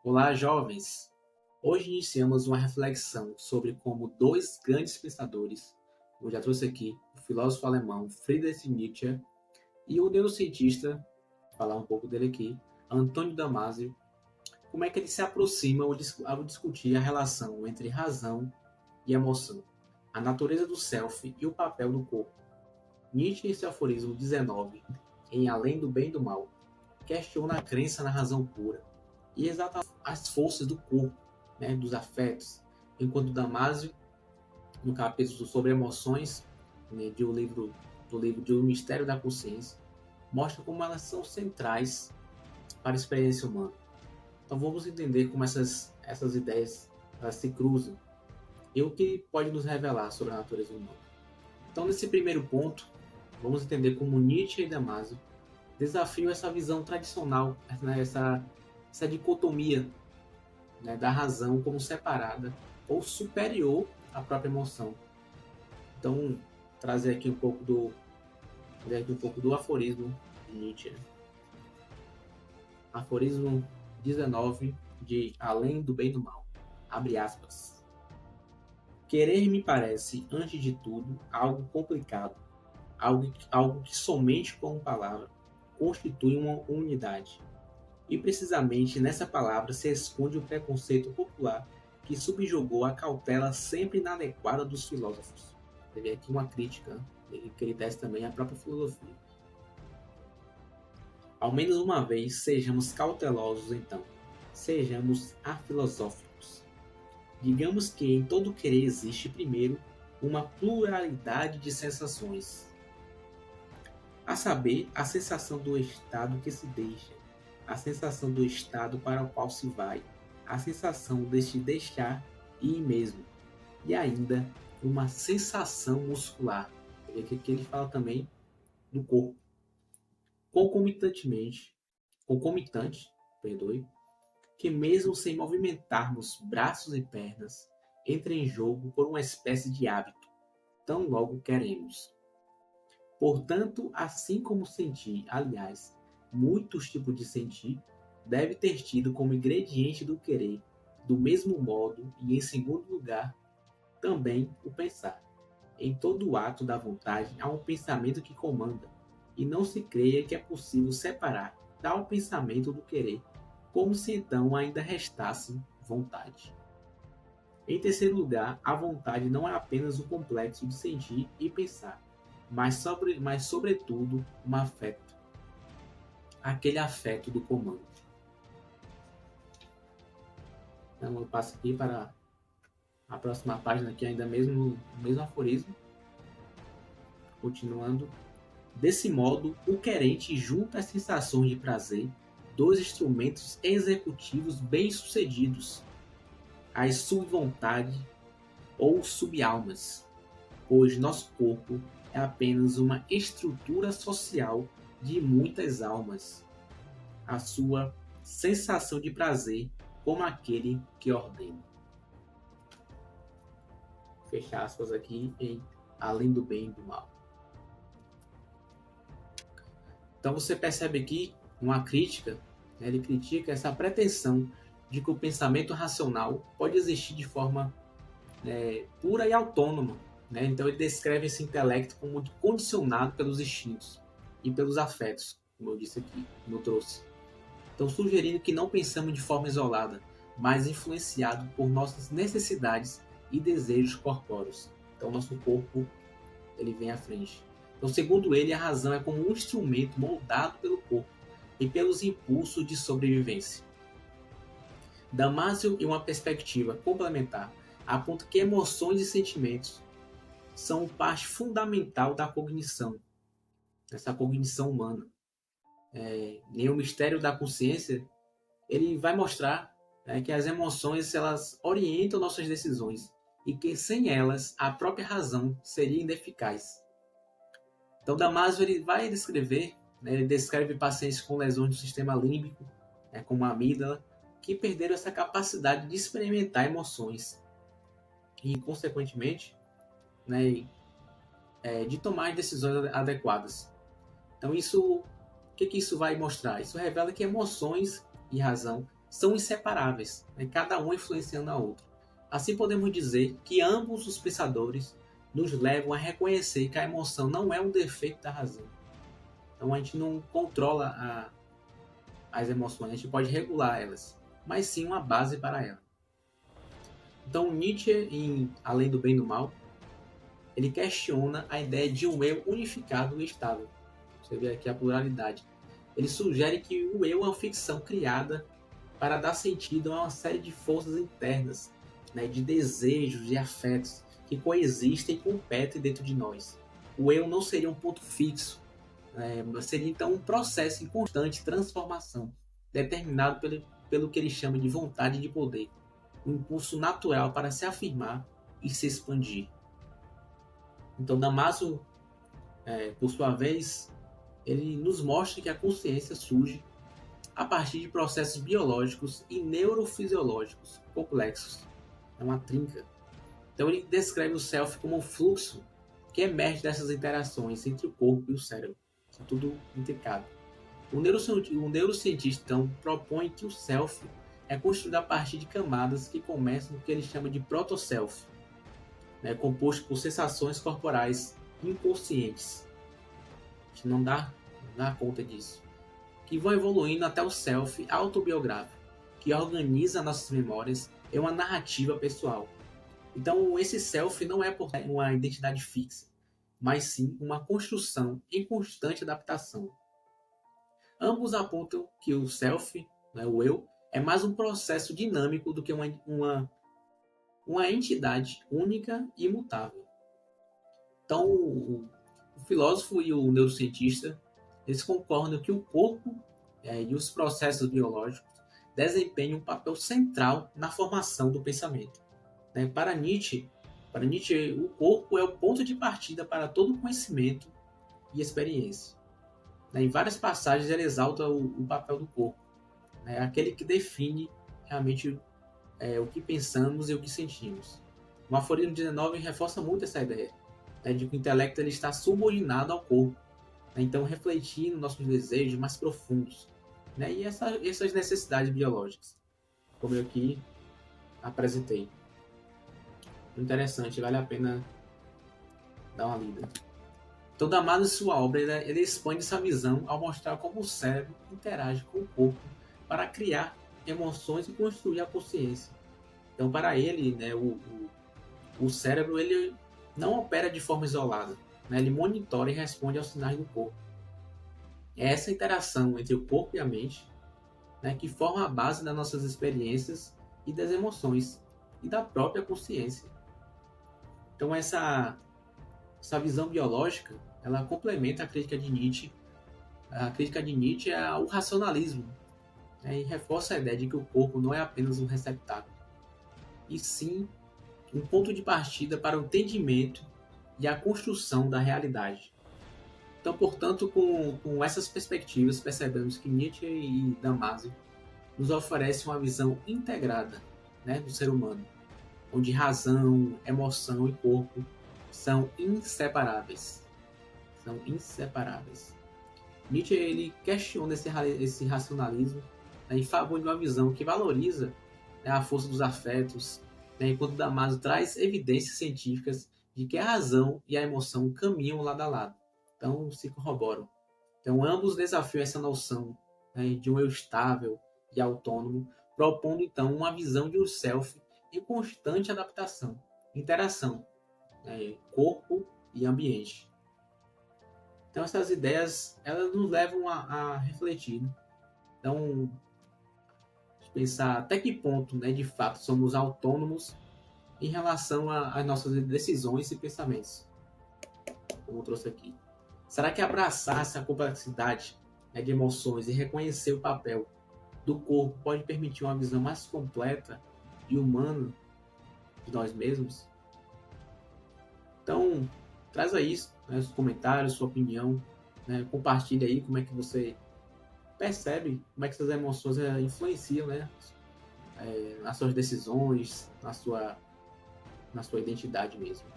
Olá, jovens! Hoje iniciamos uma reflexão sobre como dois grandes pensadores, eu já trouxe aqui o filósofo alemão Friedrich Nietzsche e o neurocientista, vou falar um pouco dele aqui, Antônio Damasio, como é que eles se aproximam ao discutir a relação entre razão e emoção, a natureza do self e o papel do corpo. Nietzsche, em seu aforismo 19, em Além do Bem e do Mal, questiona a crença na razão pura e exalta as forças do corpo, dos afetos, enquanto Damasio, no capítulo sobre emoções, do livro de O Mistério da Consciência, mostra como elas são centrais para a experiência humana. Então vamos entender como essas ideias elas se cruzam e o que pode nos revelar sobre a natureza humana. Então, nesse primeiro ponto, vamos entender como Nietzsche e Damasio desafiam essa visão tradicional, essa dicotomia, da razão como separada ou superior à própria emoção. Então, trazer aqui um pouco do aforismo de Nietzsche. Aforismo 19 de Além do Bem e do Mal. Abre aspas. Querer me parece, antes de tudo, algo complicado, algo que somente com palavra constitui uma unidade. E precisamente nessa palavra se esconde o preconceito popular que subjugou a cautela sempre inadequada dos filósofos. Teve aqui uma crítica que ele tece também à própria filosofia. Ao menos uma vez, sejamos cautelosos então. Sejamos afilosóficos. Digamos que em todo querer existe, primeiro, uma pluralidade de sensações. A saber, a sensação do estado que se deixa, a sensação do estado para o qual se vai, a sensação deste deixar ir mesmo, e ainda uma sensação muscular, que ele fala também do corpo. Concomitante, que mesmo sem movimentarmos braços e pernas, entra em jogo por uma espécie de hábito, tão logo queremos. Portanto, assim como sentir, aliás, muitos tipos de sentir, deve ter tido como ingrediente do querer, do mesmo modo e em segundo lugar, também o pensar. Em todo o ato da vontade há um pensamento que comanda, e não se creia que é possível separar tal pensamento do querer, como se então ainda restasse vontade. Em terceiro lugar, a vontade não é apenas o complexo de sentir e pensar, mas sobretudo um afeto, aquele afeto do comando. Então eu passo aqui para a próxima página, aqui ainda mesmo no mesmo aforismo, continuando. Desse modo, o querente junta às sensações de prazer dois instrumentos executivos bem-sucedidos, as subvontade ou subalmas, pois nosso corpo é apenas uma estrutura social de muitas almas. A sua sensação de prazer como aquele que ordena. Fecha aspas aqui em Além do Bem e do Mal. Então você percebe aqui uma crítica, ele critica essa pretensão de que o pensamento racional pode existir de forma pura e autônoma. Então ele descreve esse intelecto como condicionado pelos instintos e pelos afetos, como eu disse aqui, como eu trouxe. Então sugerindo que não pensamos de forma isolada, mas influenciado por nossas necessidades e desejos corpóreos. Então nosso corpo ele vem à frente. Então, segundo ele, a razão é como um instrumento moldado pelo corpo e pelos impulsos de sobrevivência. Damasio, em uma perspectiva complementar, aponta que emoções e sentimentos são parte fundamental da cognição, dessa cognição humana. Em O Mistério da Consciência, ele vai mostrar que as emoções elas orientam nossas decisões e que sem elas a própria razão seria ineficaz. Então, Damasio ele vai descrever, ele descreve pacientes com lesões do sistema límbico, como a amígdala, que perderam essa capacidade de experimentar emoções e, consequentemente, de tomar decisões adequadas. Então, o que isso vai mostrar? Isso revela que emoções e razão são inseparáveis, né? Cada um influenciando a outra. Assim podemos dizer que ambos os pensadores nos levam a reconhecer que a emoção não é um defeito da razão. Então a gente não controla as emoções, a gente pode regular elas, mas sim uma base para elas. Então Nietzsche, em Além do Bem e do Mal, ele questiona a ideia de um eu unificado e estável. Você vê aqui a pluralidade. Ele sugere que o eu é uma ficção criada para dar sentido a uma série de forças internas, né, de desejos e afetos que coexistem e competem dentro de nós. O eu não seria um ponto fixo, seria então um processo em constante transformação, determinado pelo que ele chama de vontade de poder, um impulso natural para se afirmar e se expandir. Então Damasio, por sua vez, ele nos mostra que a consciência surge a partir de processos biológicos e neurofisiológicos complexos. É uma trinca. Então ele descreve o self como um fluxo que emerge dessas interações entre o corpo e o cérebro. Isso é tudo intricado. O neurocientista então propõe que o self é construído a partir de camadas que começam no que ele chama de proto-self, né, composto por sensações corporais inconscientes. A gente não dá conta disso. Que vão evoluindo até o self autobiográfico, que organiza nossas memórias em uma narrativa pessoal. Então, esse self não é uma identidade fixa, mas sim uma construção em constante adaptação. Ambos apontam que o self, né, o eu, é mais um processo dinâmico do que uma entidade única e imutável. Então, o filósofo e o neurocientista, eles concordam que o corpo e os processos biológicos desempenham um papel central na formação do pensamento. Para Nietzsche, o corpo é o ponto de partida para todo conhecimento e experiência. Em várias passagens ele exalta o papel do corpo, aquele que define realmente o que pensamos e o que sentimos. O aforismo 19 reforça muito essa ideia, de que o intelecto ele está subordinado ao corpo, então refletindo nossos desejos mais profundos, e essas necessidades biológicas, como eu aqui apresentei. Interessante, vale a pena dar uma lida. Então, Damasio, em sua obra, ele expande essa visão ao mostrar como o cérebro interage com o corpo para criar emoções e construir a consciência. Então, para ele, o cérebro ele não opera de forma isolada, ele monitora e responde aos sinais do corpo. É essa interação entre o corpo e a mente que forma a base das nossas experiências e das emoções e da própria consciência. Então essa visão biológica, ela complementa a crítica de Nietzsche. A crítica de Nietzsche é o racionalismo, e reforça a ideia de que o corpo não é apenas um receptáculo, e sim um ponto de partida para o entendimento e a construção da realidade. Então, portanto, com essas perspectivas, percebemos que Nietzsche e Damasio nos oferecem uma visão integrada, do ser humano, onde razão, emoção e corpo são inseparáveis. São inseparáveis. Nietzsche ele questiona esse racionalismo em favor de uma visão que valoriza a força dos afetos, enquanto Damasio traz evidências científicas de que a razão e a emoção caminham lado a lado. Então, se corroboram. Então, ambos desafiam essa noção de um eu estável e autônomo, propondo, então, uma visão de um self em constante adaptação, interação, corpo e ambiente. Então, essas ideias, elas nos levam a refletir. Então, pensar até que ponto, de fato, somos autônomos em relação às nossas decisões e pensamentos, como eu trouxe aqui. Será que abraçar essa complexidade de emoções e reconhecer o papel do corpo pode permitir uma visão mais completa e humana de nós mesmos? Então, traz aí os comentários, sua opinião, compartilha aí como é que você percebe, como é que essas emoções influenciam nas suas decisões, na sua identidade mesmo.